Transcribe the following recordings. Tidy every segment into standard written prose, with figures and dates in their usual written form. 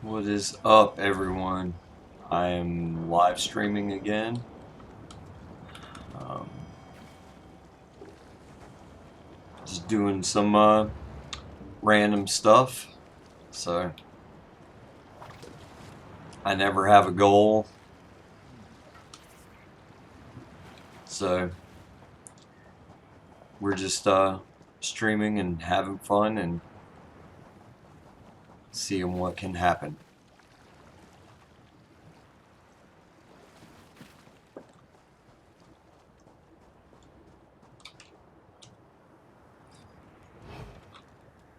What is up, everyone? I am live streaming again. Um, just doing some random stuff. So I never have a goal. So we're just streaming and having fun and seeing what can happen.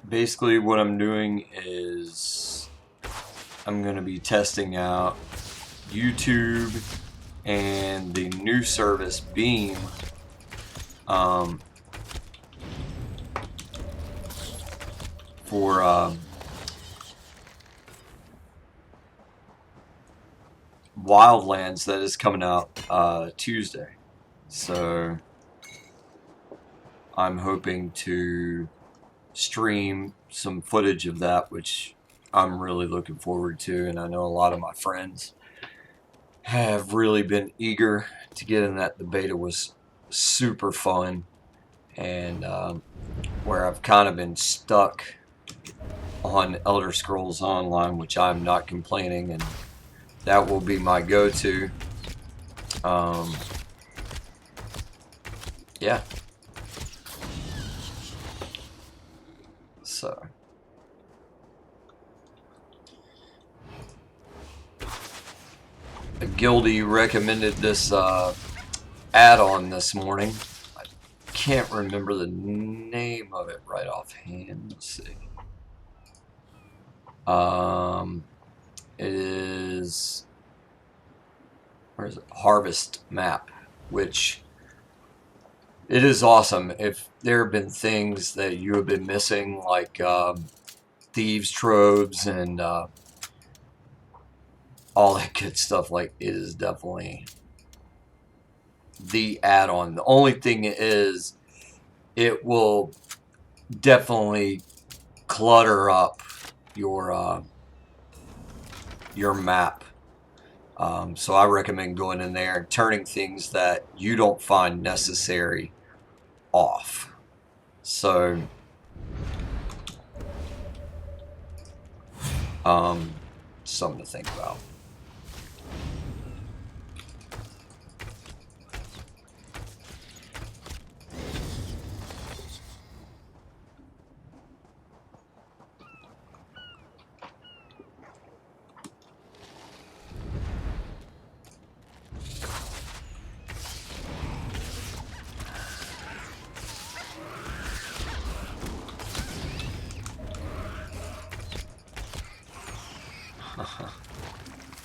Basically, what I'm doing is I'm going to be testing out YouTube and the new service Beam. For Wildlands that is coming out Tuesday. So I'm hoping to stream some footage of that, which I'm really looking forward to, and I know a lot of my friends have really been eager to get in that. The beta was super fun, and where I've kind of been stuck on Elder Scrolls Online, which I'm not complaining, and that will be my go-to. Yeah. So a guildie recommended this add-on this morning. I can't remember the name of it right offhand. Let's see. It is, where is it? HarvestMap, which it is awesome. If there have been things that you have been missing, like thieves' troves and all that good stuff, like it is definitely the add-on. The only thing is, it will definitely clutter up your map. So I recommend going in there and turning things that you don't find necessary off. So something to think about.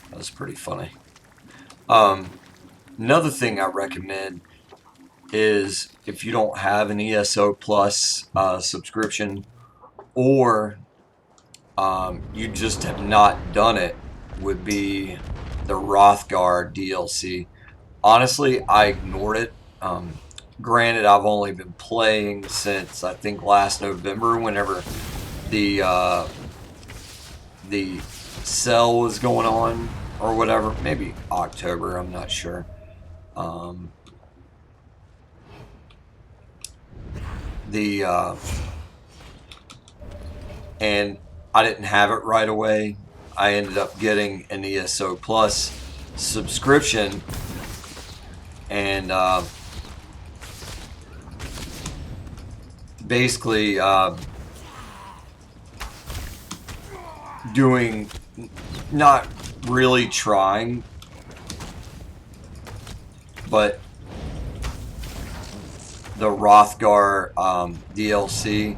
That was pretty funny. Another thing I recommend is if you don't have an ESO Plus subscription, or you just have not done it, would be the Rothgar DLC. Honestly, I ignored it. Granted, I've only been playing since I think last November, whenever the sale was going on, or whatever. Maybe October. I'm not sure. And I didn't have it right away. I ended up getting an ESO Plus subscription, and basically doing, not really trying, but the Rothgar DLC,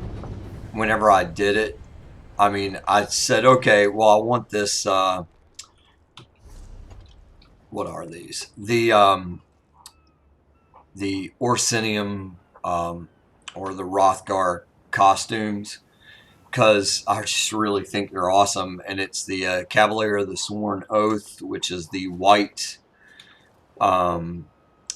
whenever I did it, I mean, I said, okay, well, I want this, what are these? The Orsinium, or the Rothgar costumes, because I just really think they're awesome. And it's the Cavalier of the Sworn Oath, which is the white, and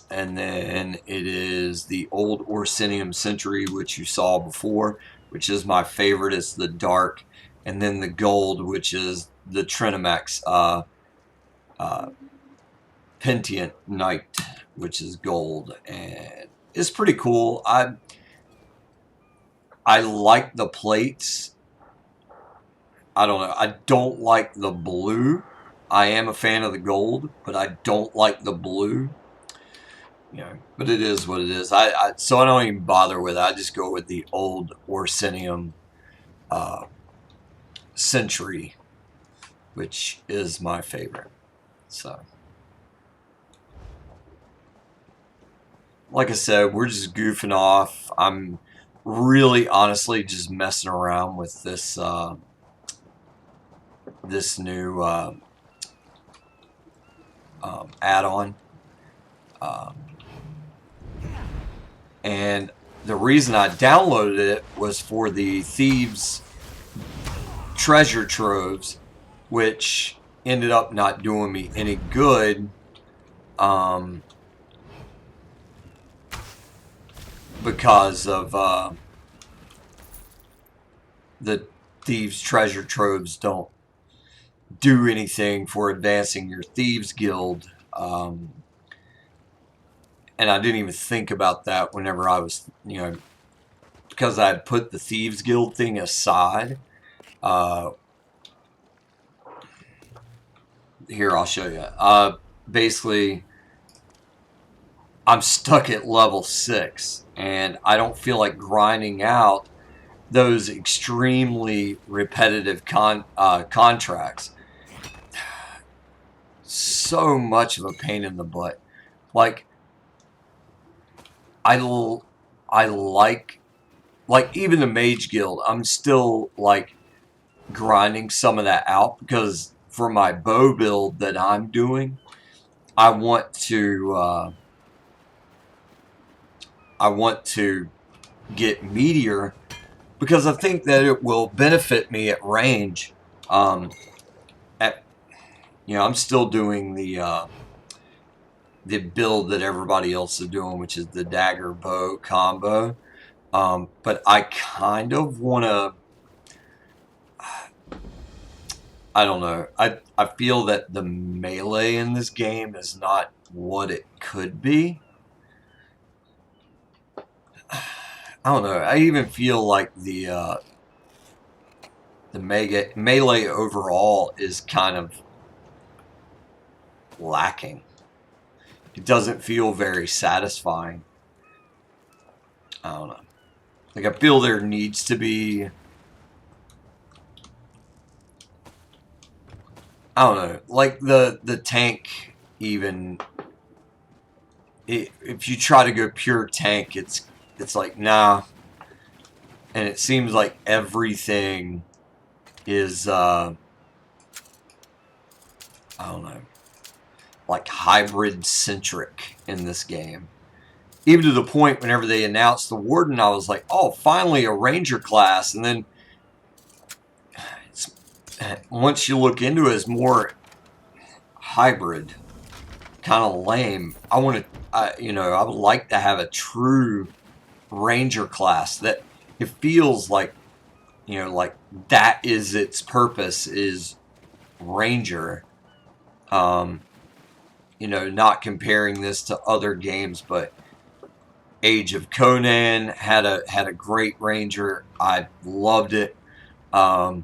then it is the old Orsinium Century, which you saw before, which is my favorite. It's the dark, and then the gold, which is the Trinamax Pentient Knight, which is gold, and it's pretty cool. I like the plates. I don't know. I don't like the blue. I am a fan of the gold, but I don't like the blue. You know, but it is what it is. So I don't even bother with it. I just go with the old Orsinium Century, which is my favorite. So, like I said, we're just goofing off. I'm really, honestly, just messing around with this this new add-on. And the reason I downloaded it was for the Thieves treasure troves, which ended up not doing me any good because of the Thieves treasure troves don't do anything for advancing your Thieves Guild. And I didn't even think about that whenever I was, you know, because I had put the Thieves Guild thing aside. Here, I'll show you. Basically, I'm stuck at level 6, and I don't feel like grinding out those extremely repetitive contracts. So much of a pain in the butt. Like, I like even the Mage Guild, I'm still like grinding some of that out because for my bow build that I'm doing, I want to get Meteor because I think that it will benefit me at range. I'm still doing the build that everybody else is doing, which is the dagger bow combo. But I kind of want to, I don't know. I feel that the melee in this game is not what it could be. I don't know. I even feel like the melee overall is kind of lacking. It doesn't feel very satisfying. I don't know. Like, I feel there needs to be, I don't know, like the tank even, if you try to go pure tank, it's like, nah. And it seems like everything is, I don't know, like hybrid-centric in this game. Even to the point whenever they announced the Warden, I was like, oh, finally a Ranger class. And then once you look into it, it's more hybrid. Kind of lame. I want to, I would like to have a true Ranger class that it feels like, like that is its purpose, is Ranger. Not comparing this to other games, but Age of Conan had a great Ranger. I loved it. The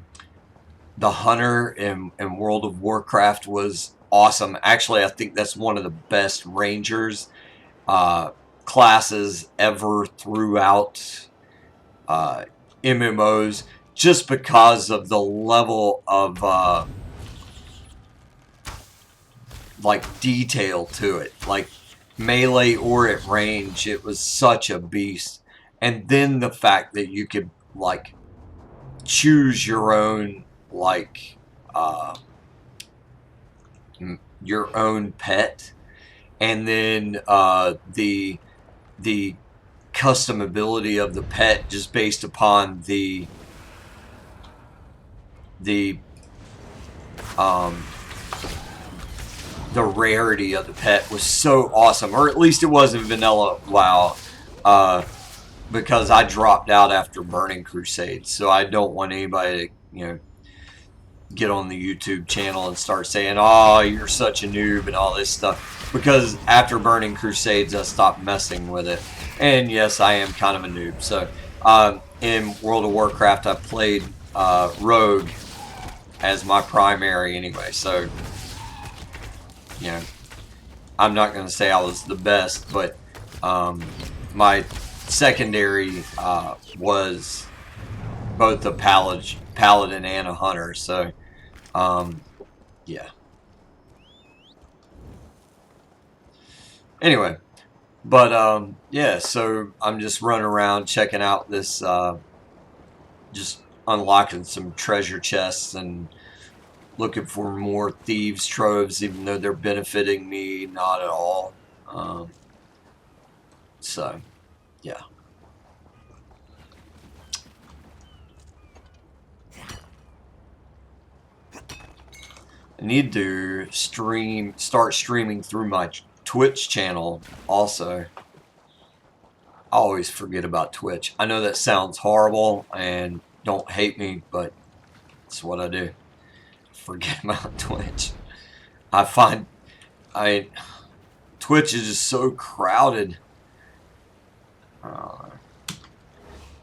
Hunter in World of Warcraft was awesome. Actually, I think that's one of the best Rangers classes ever throughout MMOs, just because of the level of like detail to it. Like, melee or at range, it was such a beast. And then the fact that you could like choose your own your own pet, and then the customability of the pet just based upon the rarity of the pet was so awesome. Or at least it was in vanilla WoW, because I dropped out after Burning Crusade, so I don't want anybody to, get on the YouTube channel and start saying, "Oh, you're such a noob" and all this stuff, because after Burning Crusades, I stopped messing with it. And yes, I am kind of a noob. So in World of Warcraft, I played Rogue as my primary anyway. So you know, I'm not going to say I was the best, but my secondary was both a paladin and a hunter. So yeah. Anyway, but yeah, so I'm just running around checking out this, just unlocking some treasure chests and looking for more thieves' troves, even though they're benefiting me not at all. So yeah. I need to start streaming through my Twitch channel also. I always forget about Twitch. I know that sounds horrible, and don't hate me, but it's what I do. Forget about Twitch. I find Twitch is just so crowded.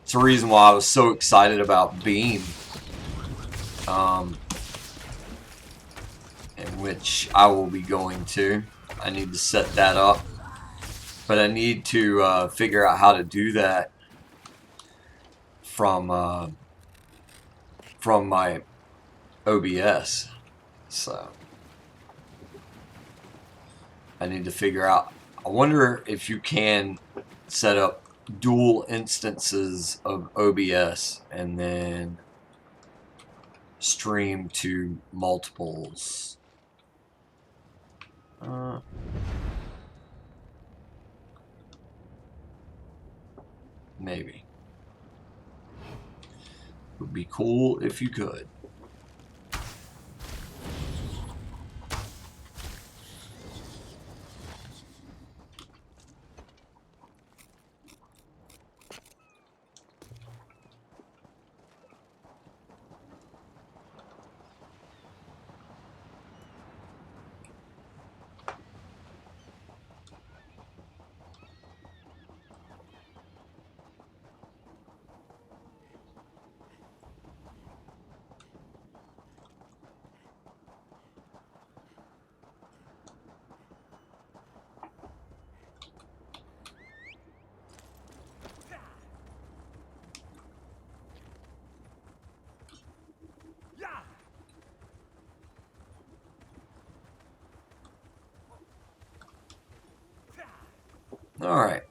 It's the reason why I was so excited about Beam, in which I will be going to. I need to set that up, but I need to figure out how to do that from my OBS. So I need to figure out. I wonder if you can set up dual instances of OBS and then stream to multiples. Maybe. Would be cool if you could. All right.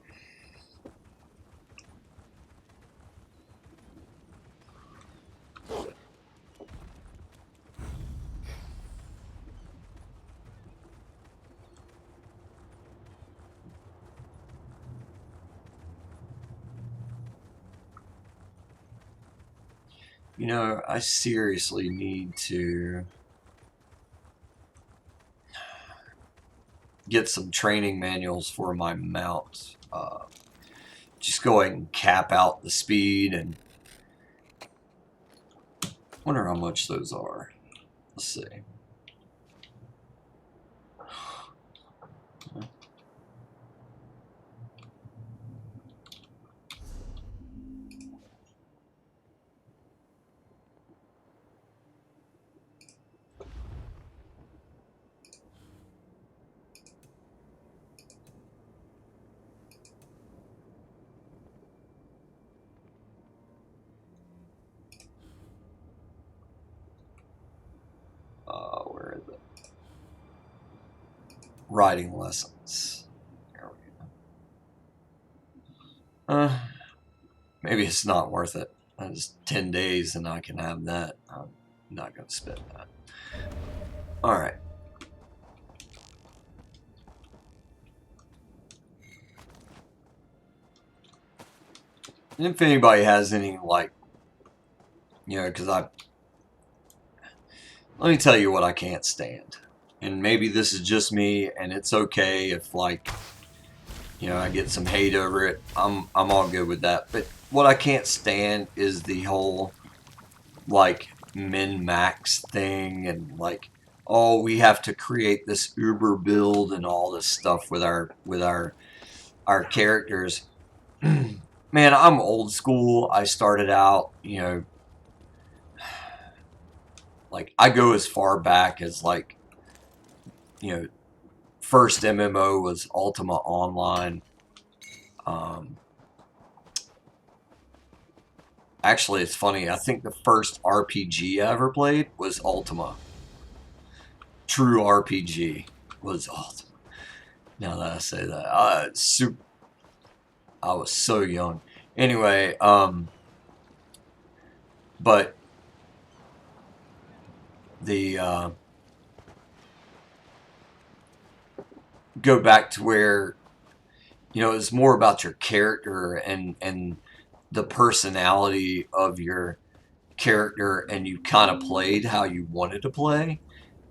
You know, I seriously need to get some training manuals for my mount. Just go ahead and cap out the speed, and wonder how much those are. Let's see. Where is it? Writing lessons. There we go. Maybe it's not worth it. It's 10 days and I can have that. I'm not going to spend that. Alright. And if anybody has any, like, you know, because let me tell you what I can't stand. And maybe this is just me, and it's okay if, like, you know, I get some hate over it. I'm all good with that. But what I can't stand is the whole, like, min-max thing, and like, oh, we have to create this uber build and all this stuff with our characters. Man, I'm old school. I started out, like I go as far back as like, first MMO was Ultima Online. Actually, it's funny. I think the first RPG I ever played was Ultima. True RPG was Ultima. Now that I say that, I was so young. Anyway, but the go back to where it's more about your character and the personality of your character, and you kind of played how you wanted to play.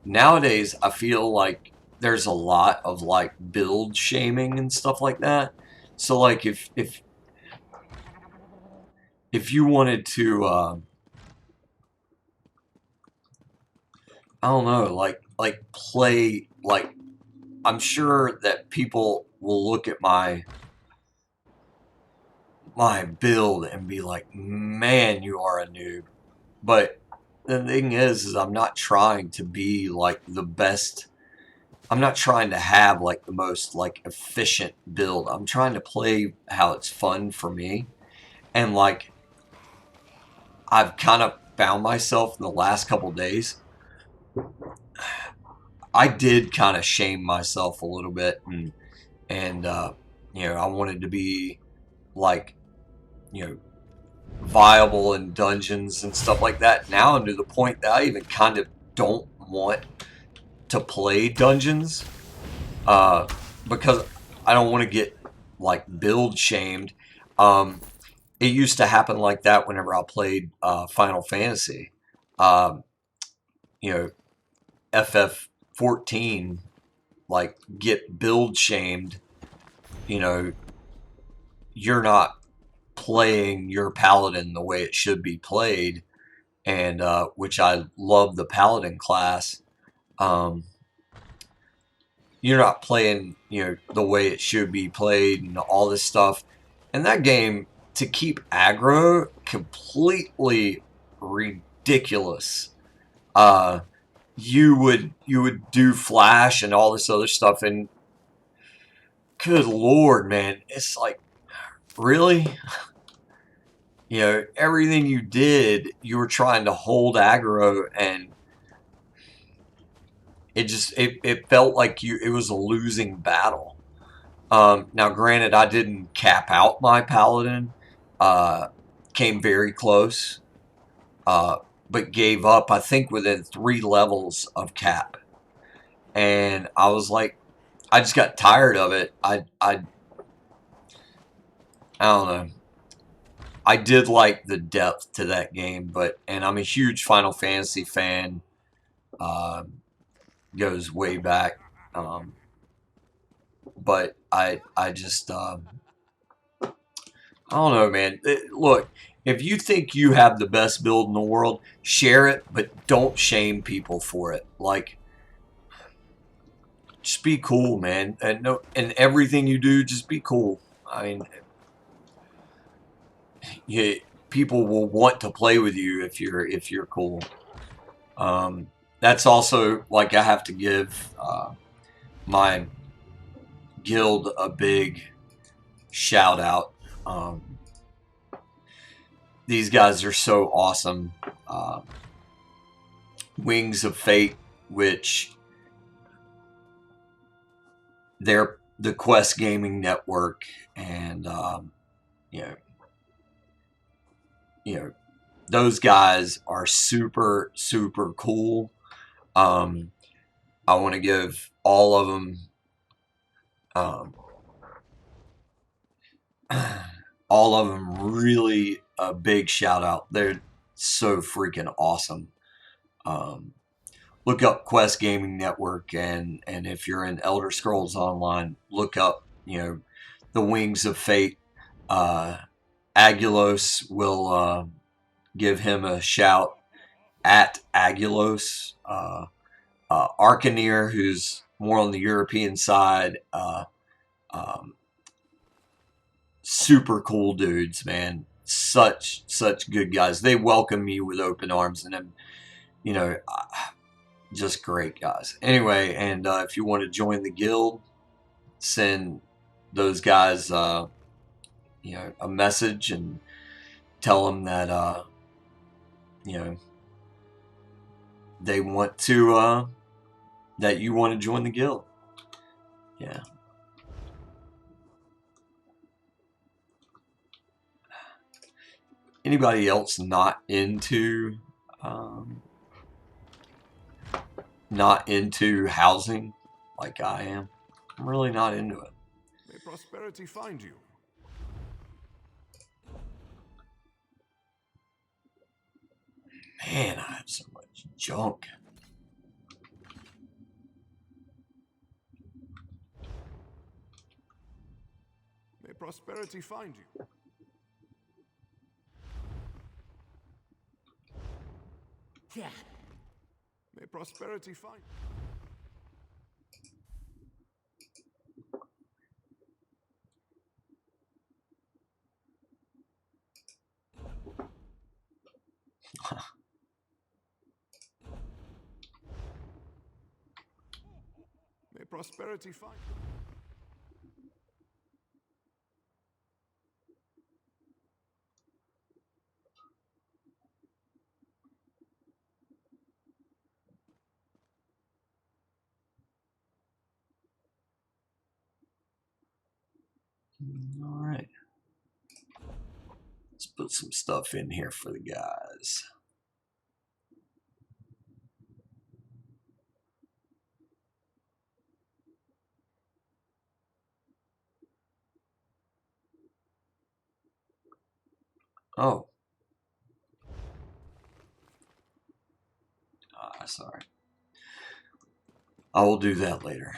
Nowadays, I feel like there's a lot of like build shaming and stuff like that. So like if you wanted to, I don't know, like play like, I'm sure that people will look at my build and be like, man, you are a noob. But the thing is I'm not trying to be like the best. I'm not trying to have like the most like efficient build. I'm trying to play how it's fun for me. And like, I've kind of found myself in the last couple days, I did kind of shame myself a little bit, and I wanted to be like, viable in dungeons and stuff like that. Now I'm to the point that I even kind of don't want to play dungeons, because I don't want to get like build shamed. It used to happen like that whenever I played Final Fantasy. Um, FF14, like, get build shamed. You're not playing your paladin the way it should be played, and which I love the paladin class. Um, you're not playing, the way it should be played and all this stuff. And that game, to keep aggro, completely ridiculous. Uh, you would do flash and all this other stuff, and good lord, man, it's like, really? Everything you did, you were trying to hold aggro, and it felt like it was a losing battle. Now, granted, I didn't cap out my paladin, uh, came very close, uh, but gave up, I think, within 3 levels of cap. And I was like, I just got tired of it. I don't know. I did like the depth to that game, and I'm a huge Final Fantasy fan. Uh, Goes way back. But I just, I don't know, man. Look, if you think you have the best build in the world, share it, but don't shame people for it. Like, just be cool, man. And no, and everything you do, just be cool. I mean, people will want to play with you if you're cool. That's also like, I have to give my guild a big shout out. These guys are so awesome. Wings of Fate, which they're the Quest Gaming Network, and you know, those guys are super, super cool. I want to give all of them, really a big shout out. They're so freaking awesome. Look up Quest Gaming Network, and if you're in Elder Scrolls Online, look up the Wings of Fate. Aguilos will give him a shout. at Aguilos, Arcaneer, who's more on the European side. Super cool dudes, man. Such good guys. They welcome me with open arms, and I'm, you know, just great guys. Anyway, and if you want to join the guild, send those guys, you know, a message and tell them that, you know, they want to, that you want to join the guild. Yeah. Anybody else not into housing like I am? I'm really not into it. May prosperity find you. Man, I have so much junk. May prosperity find you. Yeah. May prosperity find you. May prosperity find you. All right. Let's put some stuff in here for the guys. Oh. Sorry. I will do that later.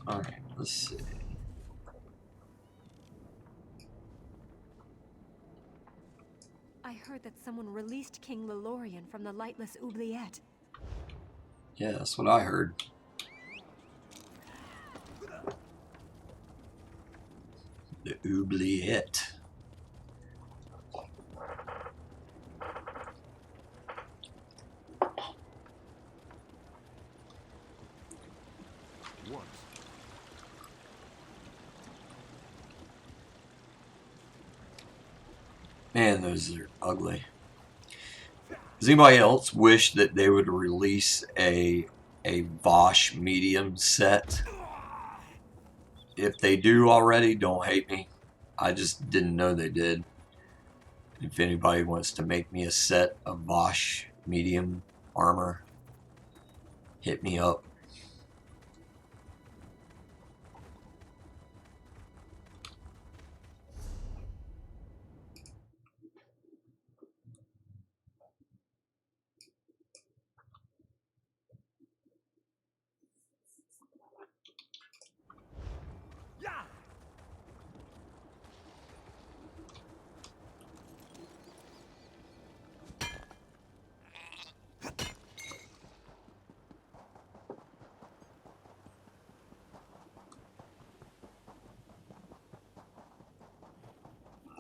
Alright, let's see. I heard that someone released King Lelorian from the lightless oubliette. Yeah, that's what I heard. The oubliette. What? Man, those are ugly. Does anybody else wish that they would release a Vosh medium set? If they do already, don't hate me. I just didn't know they did. If anybody wants to make me a set of Vosh medium armor, hit me up.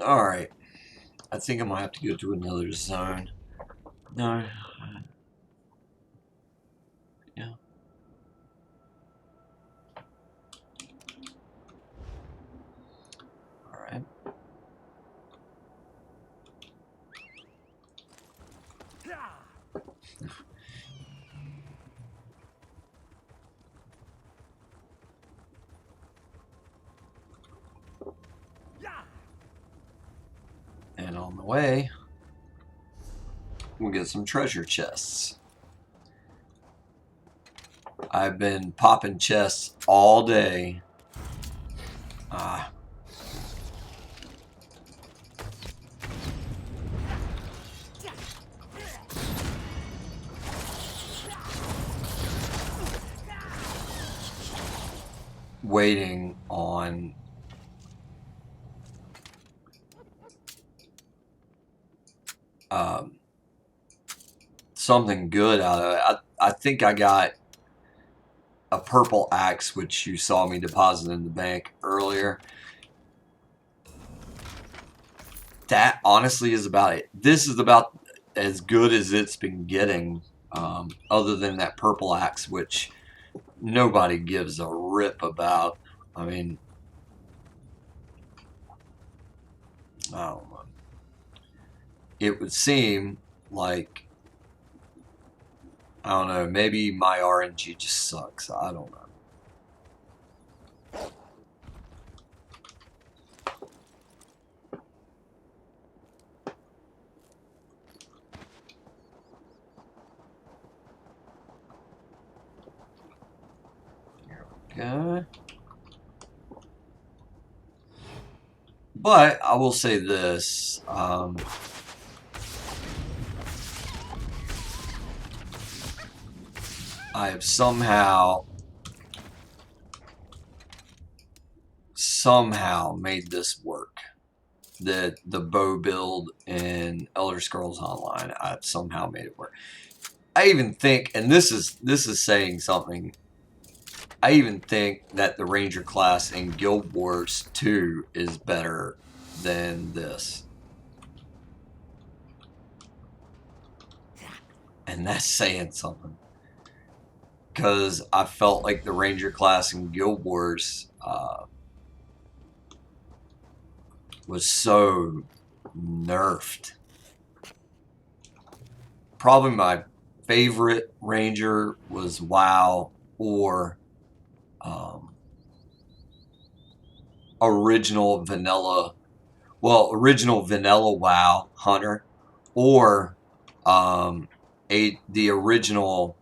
Alright. I think I might have to go to another zone. No. Yeah. Alright. And on the way, we'll get some treasure chests. I've been popping chests all day. Waiting on something good out of it. I think I got a purple axe, which you saw me deposit in the bank earlier. That honestly is about it. This is about as good as it's been getting, other than that purple axe, which nobody gives a rip about. I mean, I don't know. It would seem like, I don't know, maybe my RNG just sucks. I don't know. Okay. But I will say this. I have somehow made this work. The bow build in Elder Scrolls Online, I've somehow made it work. I even think, and this is saying something, I even think that the Ranger class in Guild Wars 2 is better than this. And that's saying something. Because I felt like the Ranger class in Guild Wars was so nerfed. Probably my favorite Ranger was WoW or original vanilla WoW Hunter, or the original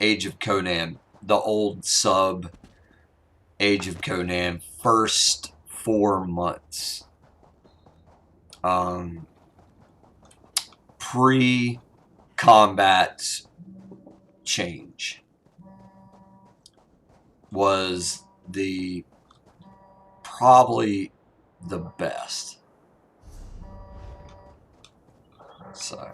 Age of Conan, the old sub Age of Conan, first 4 months. Pre-combat change was probably the best. So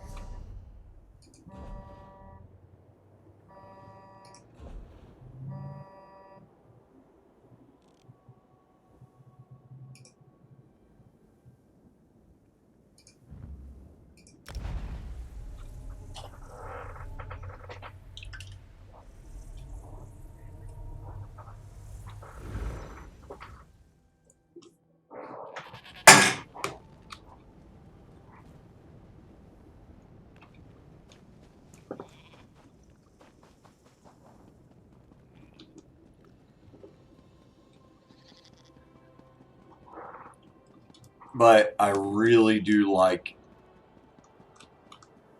but I really do like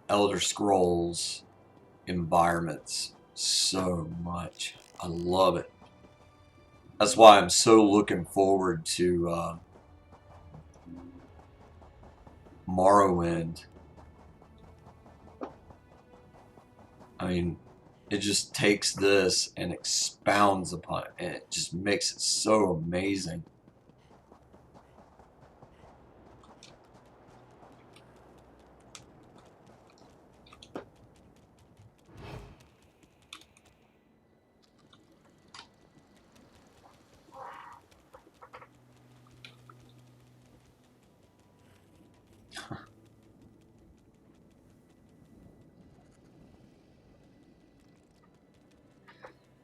Elder Scrolls environments so much. I love it. That's why I'm so looking forward to Morrowind. I mean, it just takes this and expounds upon it, and it just makes it so amazing.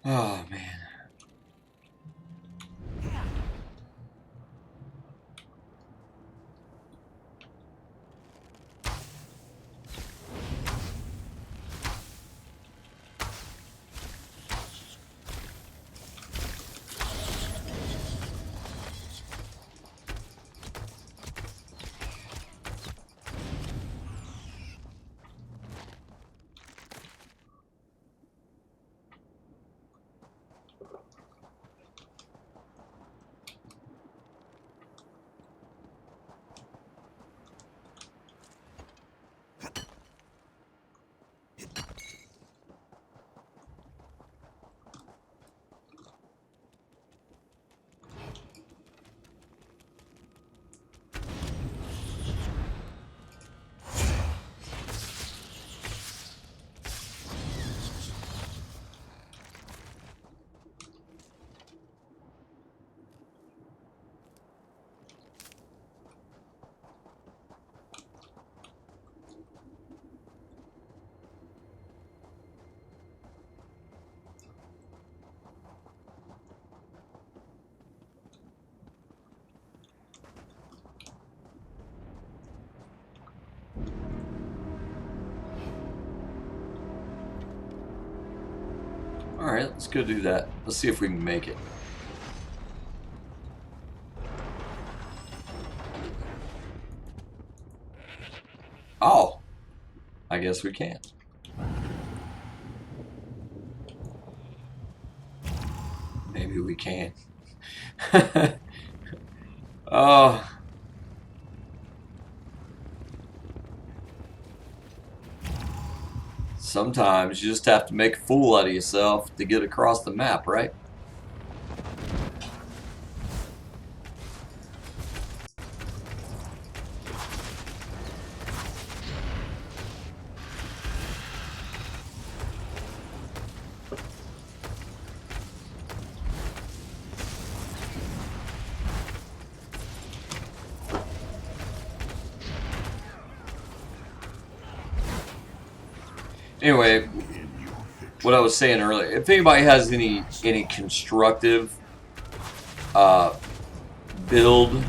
Oh, man. Alright, let's go do that. Let's see if we can make it. Oh! I guess we can. Maybe we can. Oh. Sometimes you just have to make a fool out of yourself to get across the map, right? Anyway, what I was saying earlier, if anybody has any constructive builds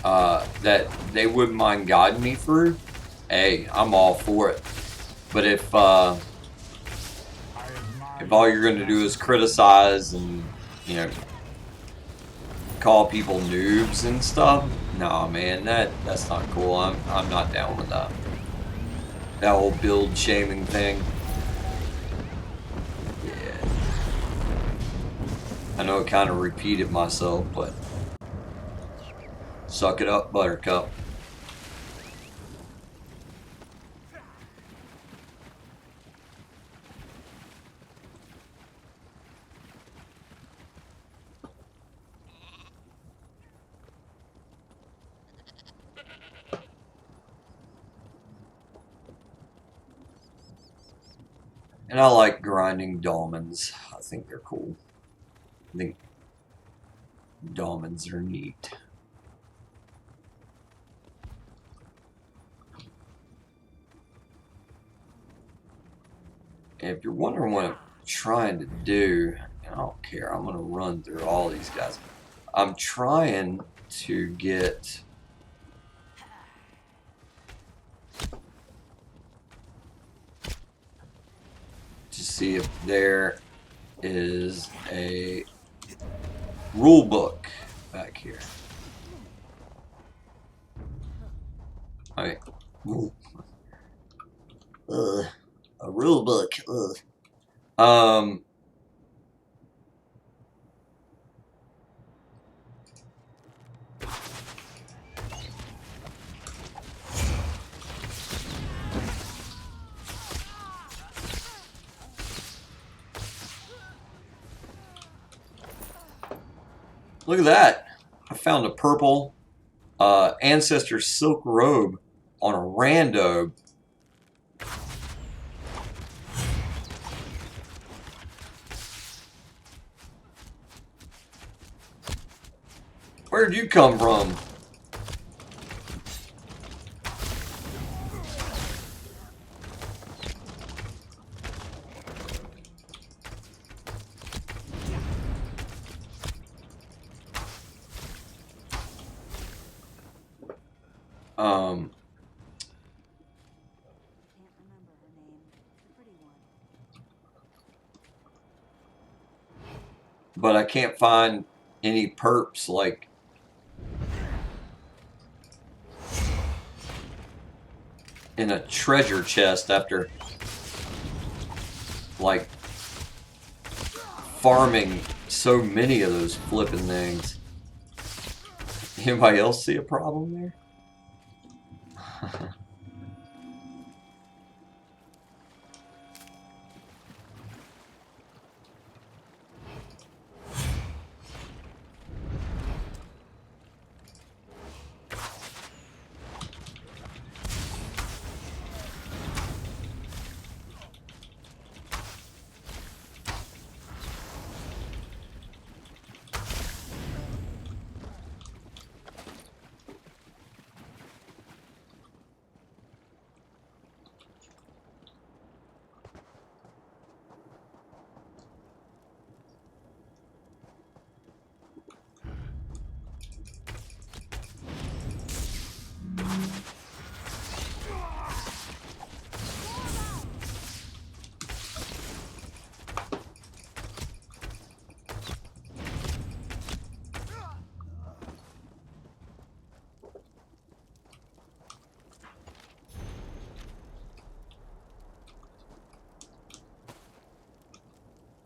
that they wouldn't mind guiding me through, hey, I'm all for it. But if all you're going to do is criticize and, you know, call people noobs and stuff, nah, man, that's not cool. I'm not down with that. That whole build shaming thing. Yeah. I know it kind of repeated myself, but suck it up, Buttercup. And I like grinding dolmens. I think they're cool. I think dolmens are neat. And if you're wondering what I'm trying to do, I don't care. I'm going to run through all these guys. I'm trying to get to see if there is a rule book back here. Alright. A rule book. Look at that. I found a purple Ancestor silk robe on a rando. Where'd you come from? But I can't find any perps like in a treasure chest after like farming so many of those flipping things. Anybody else see a problem there?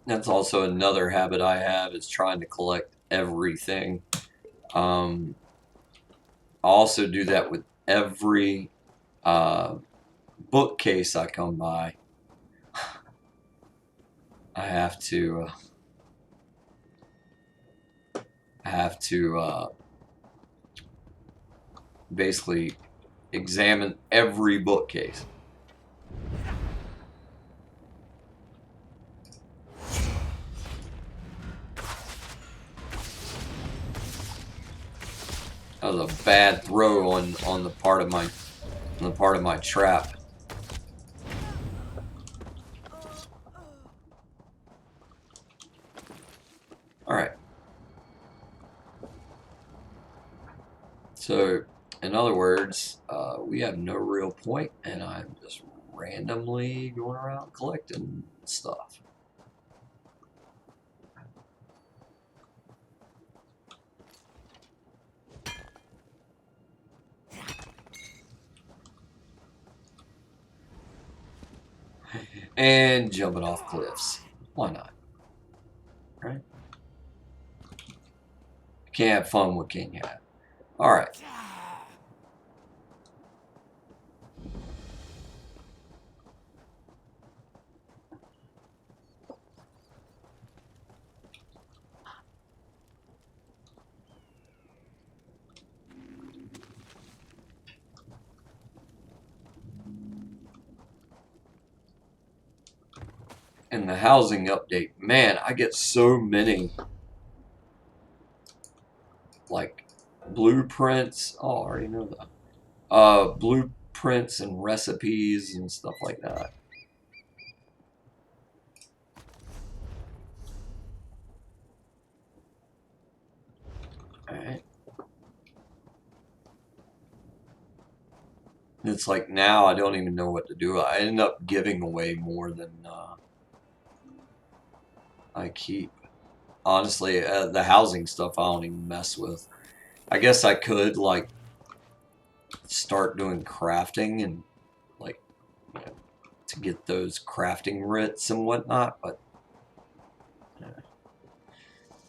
That's also another habit I have, is trying to collect everything. I also do that with every bookcase I come by. I have to basically examine every bookcase. That was a bad throw on the part of my trap. All right. So, in other words, we have no real point, and I'm just randomly going around collecting stuff. And jumping off cliffs. Why not? Right? You can't have fun, what can you have? All right. And the housing update, man, I get so many like blueprints. Oh, I already know that. Blueprints and recipes and stuff like that. All right. It's like now I don't even know what to do. I end up giving away more than I keep. Honestly, the housing stuff I don't even mess with. I guess I could like start doing crafting and like, you know, to get those crafting writs and whatnot, but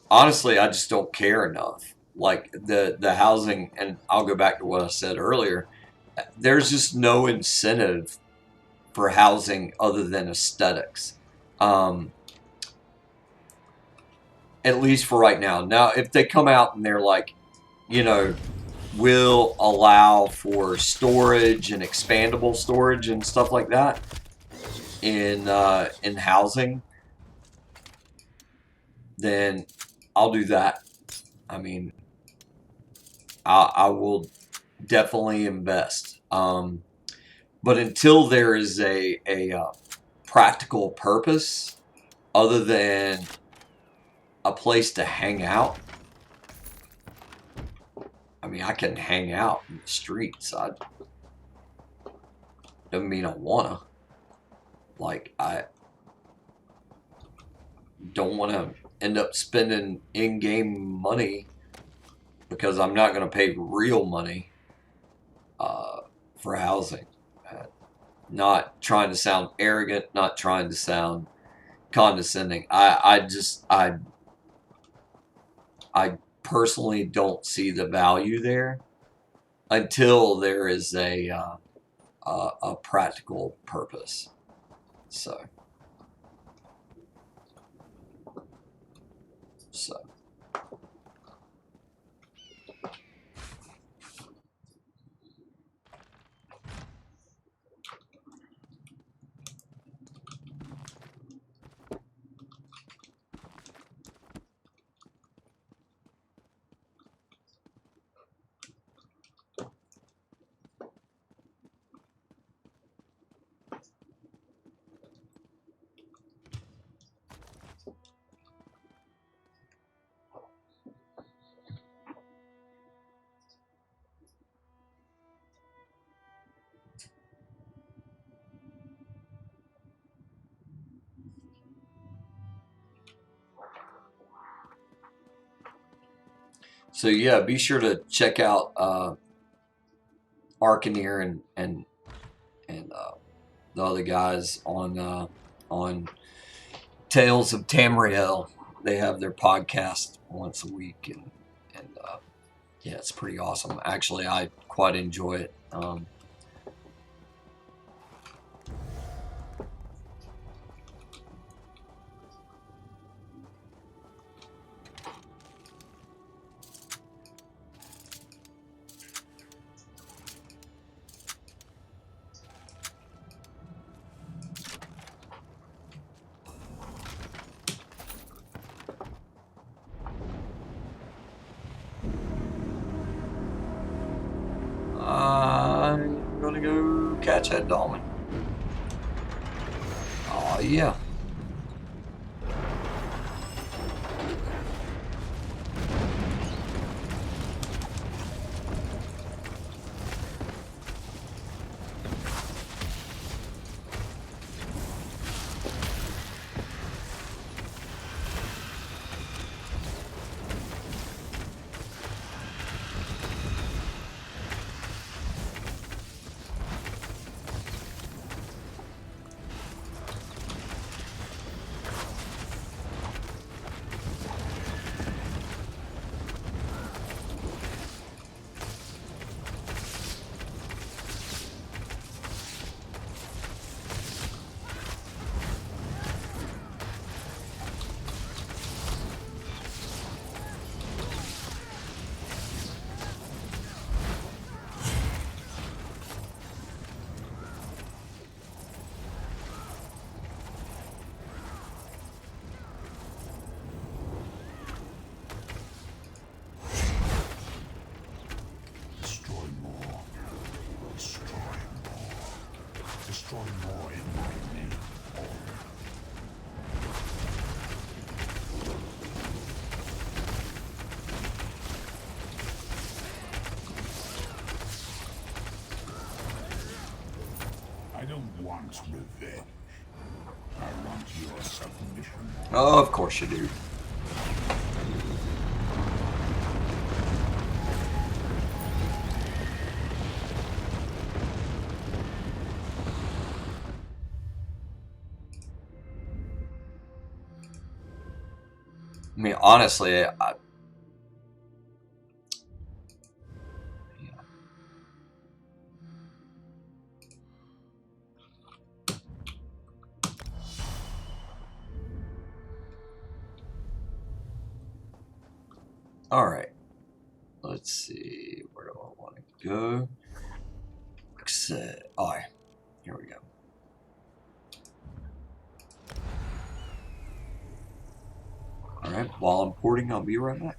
honestly, I just don't care enough. Like the housing, and I'll go back to what I said earlier. There's just no incentive for housing other than aesthetics. At least for right now. Now, if they come out and they're like, you know, will allow for storage and expandable storage and stuff like that in housing, then I'll do that. I mean, I will definitely invest. But until there is a practical purpose other than a place to hang out, I mean, I can hang out in the streets. Doesn't mean I wanna. Like, I don't want to end up spending in-game money because I'm not going to pay real money for housing. Not trying to sound arrogant, not trying to sound condescending. I personally don't see the value there until there is a practical purpose. So. So yeah, be sure to check out Arcaneer and the other guys on Tales of Tamriel. They have their podcast once a week, and yeah, it's pretty awesome. Actually, I quite enjoy it. I'm gonna go catch that dolphin. Oh yeah. Destroy more in my name. I don't want revenge. I want your submission. Oh, of course you do. I mean, honestly, all right. Let's see. Where do I want to go? Exit. Oh, here we go. All right. While I'm porting, I'll be right back.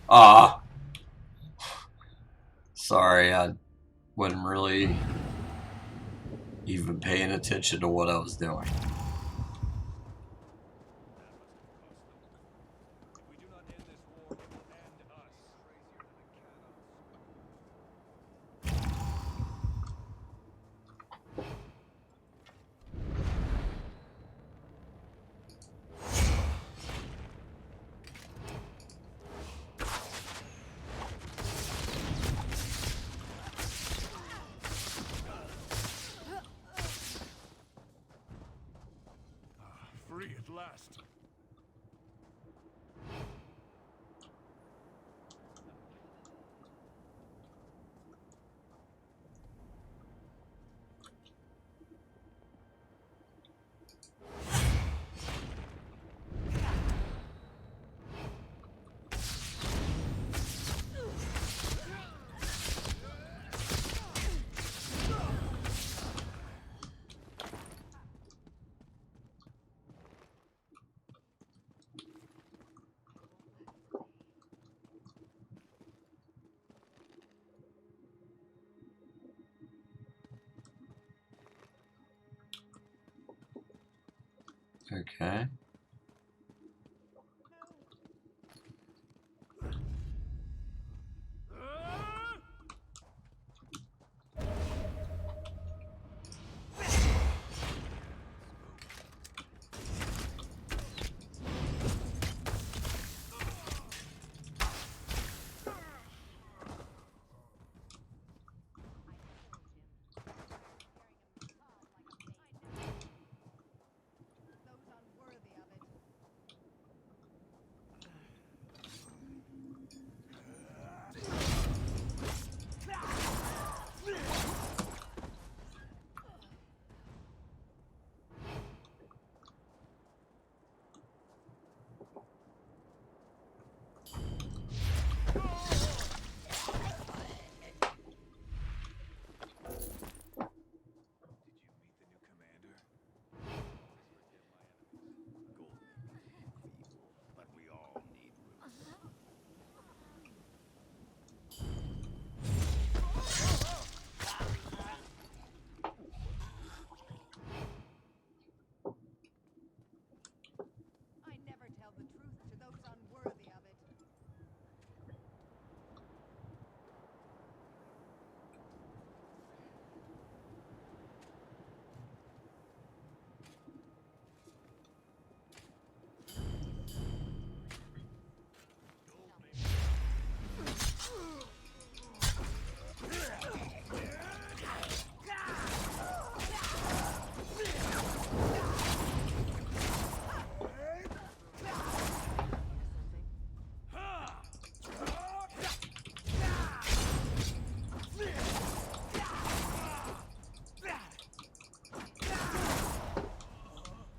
Ah, sorry, I wasn't really even paying attention to what I was doing. Free at last. Okay.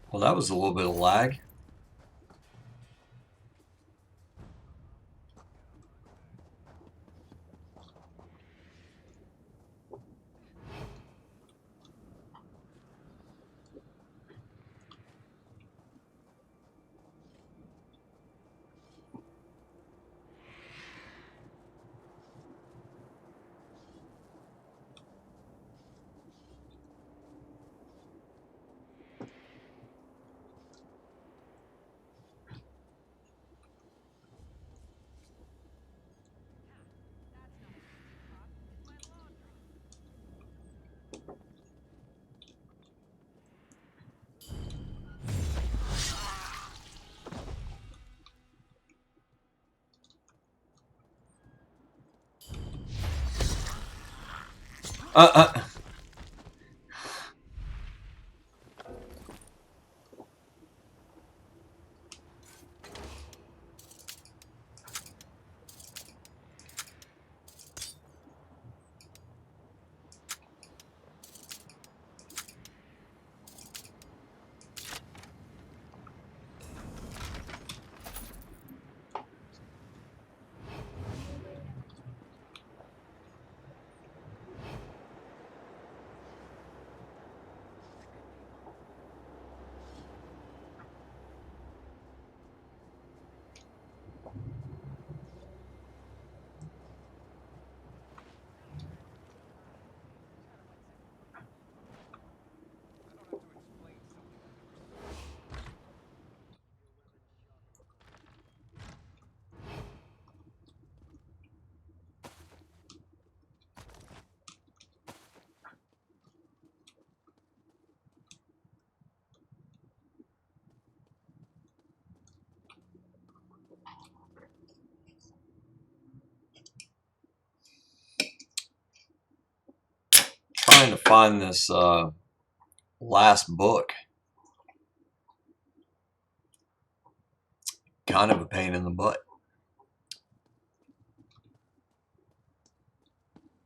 Well, that was a little bit of lag. Uh, uh. trying to find this last book. Kind of a pain in the butt.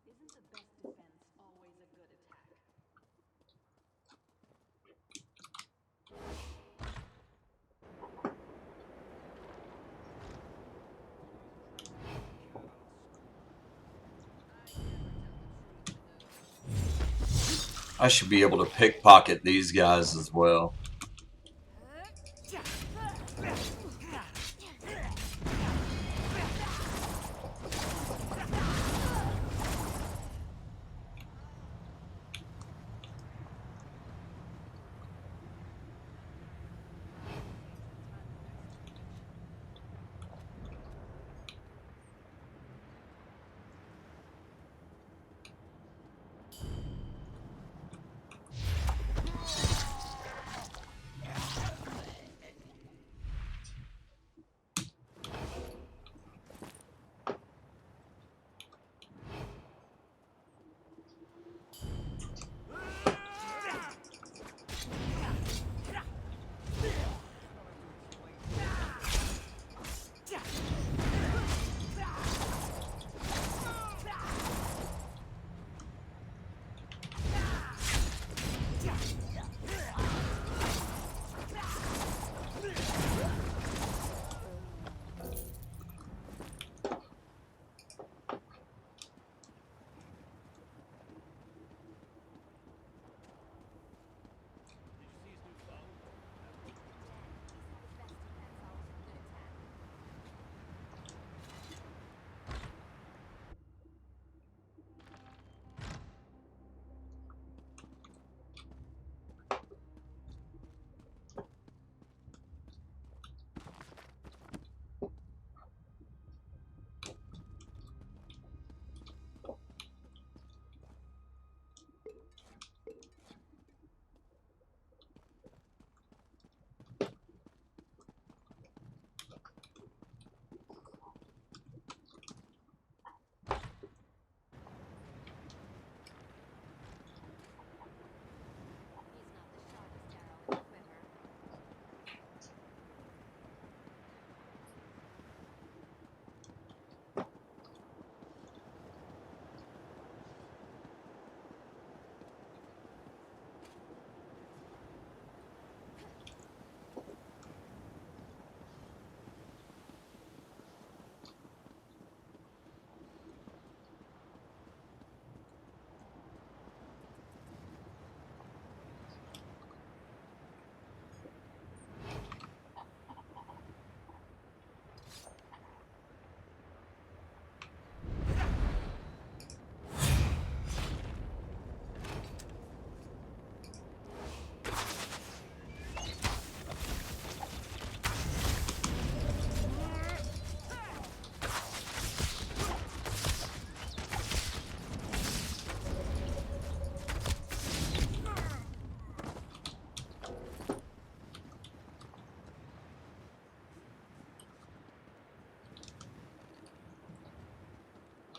Isn't the best defense always a good attack? I should be able to pickpocket these guys as well.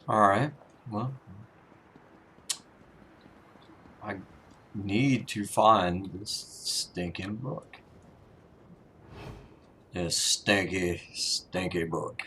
Alright, well, I need to find this stinking book. This stinky, stinky book.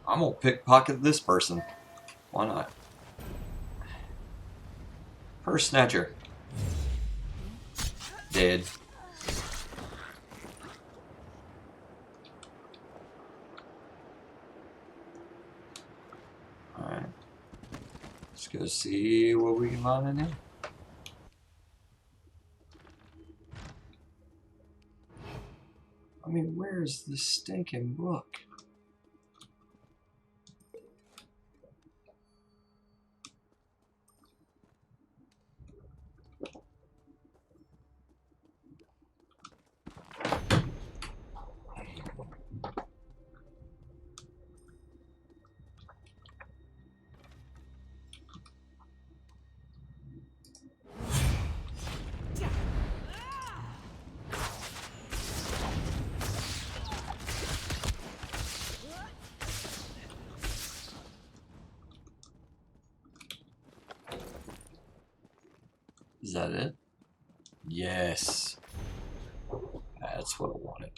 I'm gonna pickpocket this person. Why not? Purse snatcher. Dead. Alright. Let's go see what we can find in here. I mean, where's the stinking book? Is that it? Yes. That's what I wanted.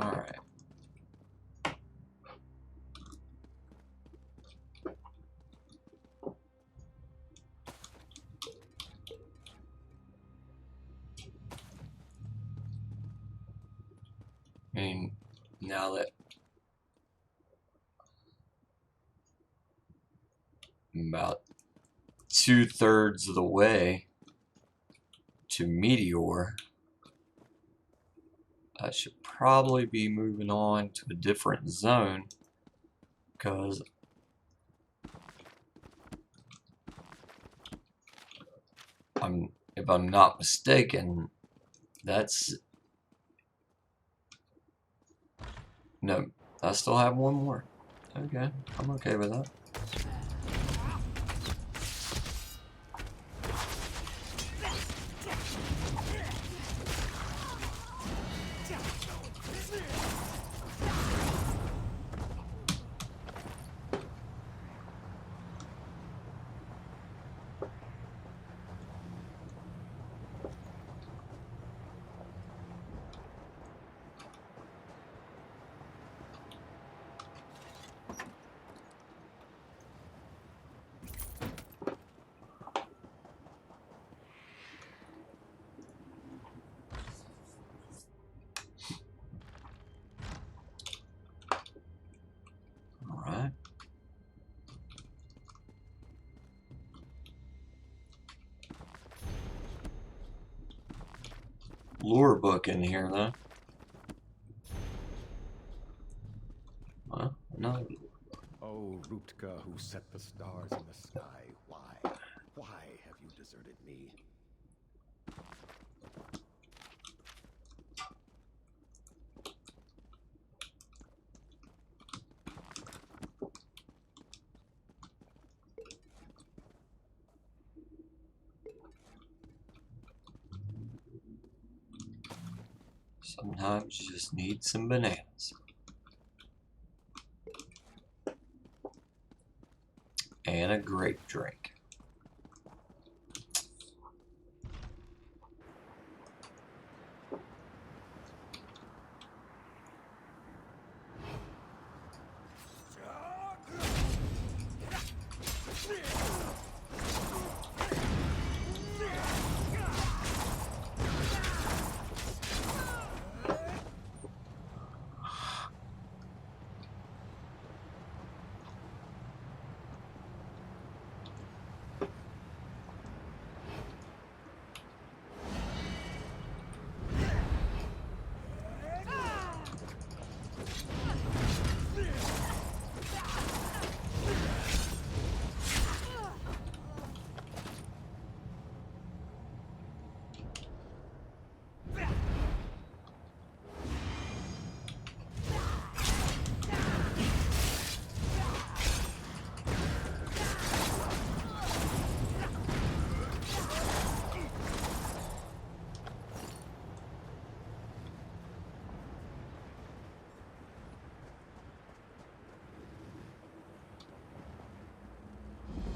Alright. I mean, now that I'm about 2/3 of the way to Meteor, I should probably be moving on to a different zone, because if I'm not mistaken, that's no, I still have one more. Okay, I'm okay with that. Alright. Lure book in here, though. Well, no. Oh, Rutka, who set the stars in the sky, why? Why have you deserted me? Sometimes you just need some bananas. And a grape drink.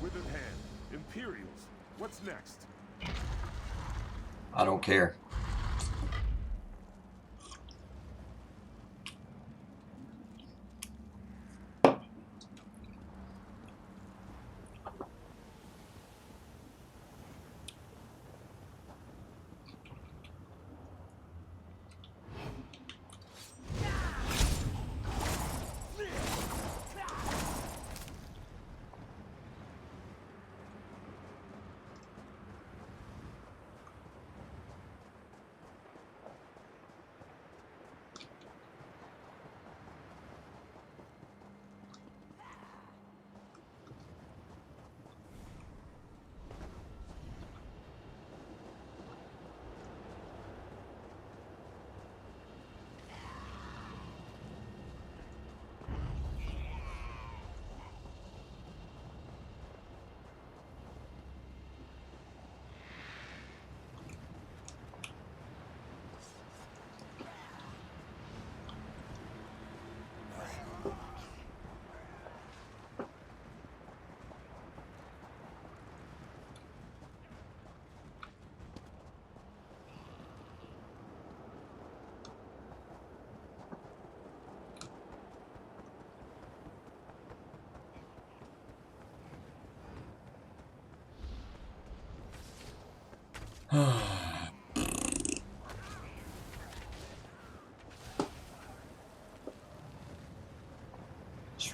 Withered Hand, Imperials, what's next? I don't care. Just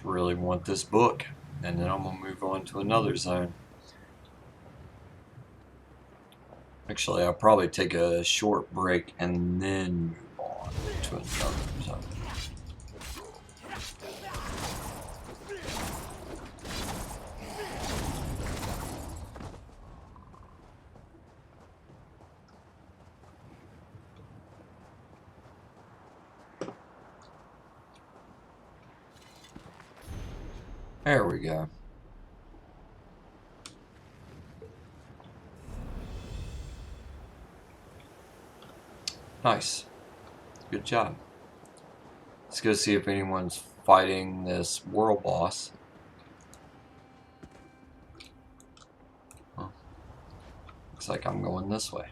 really want this book, and then I'm gonna move on to another zone. Actually, I'll probably take a short break and then move on to another zone. There we go. Nice. Good job. Let's go see if anyone's fighting this world boss. Well, looks like I'm going this way.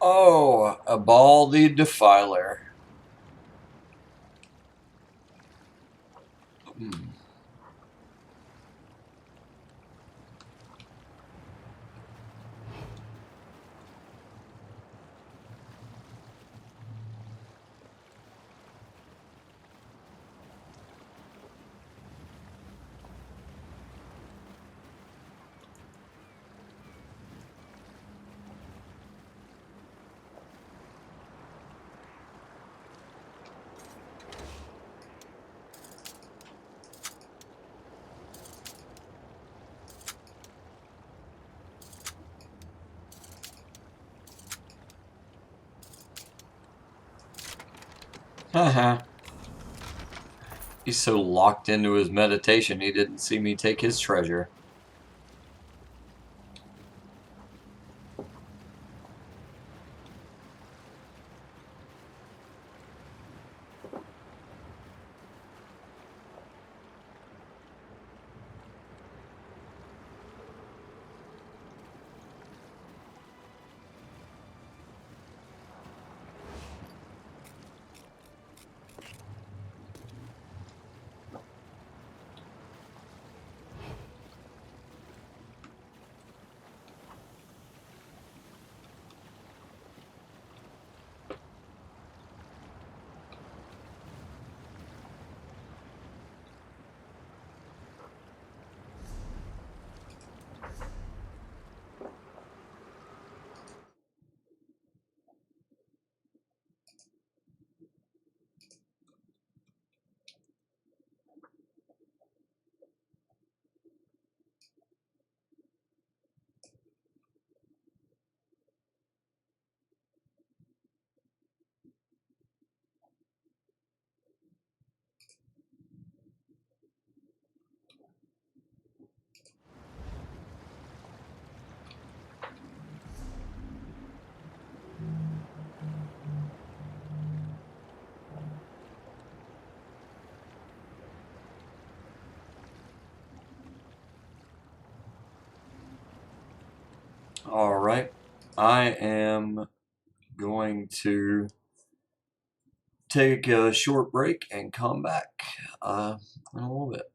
Oh, a baldy defiler. Haha. He's so locked into his meditation he didn't see me take his treasure. Alright, I am going to take a short break and come back in a little bit.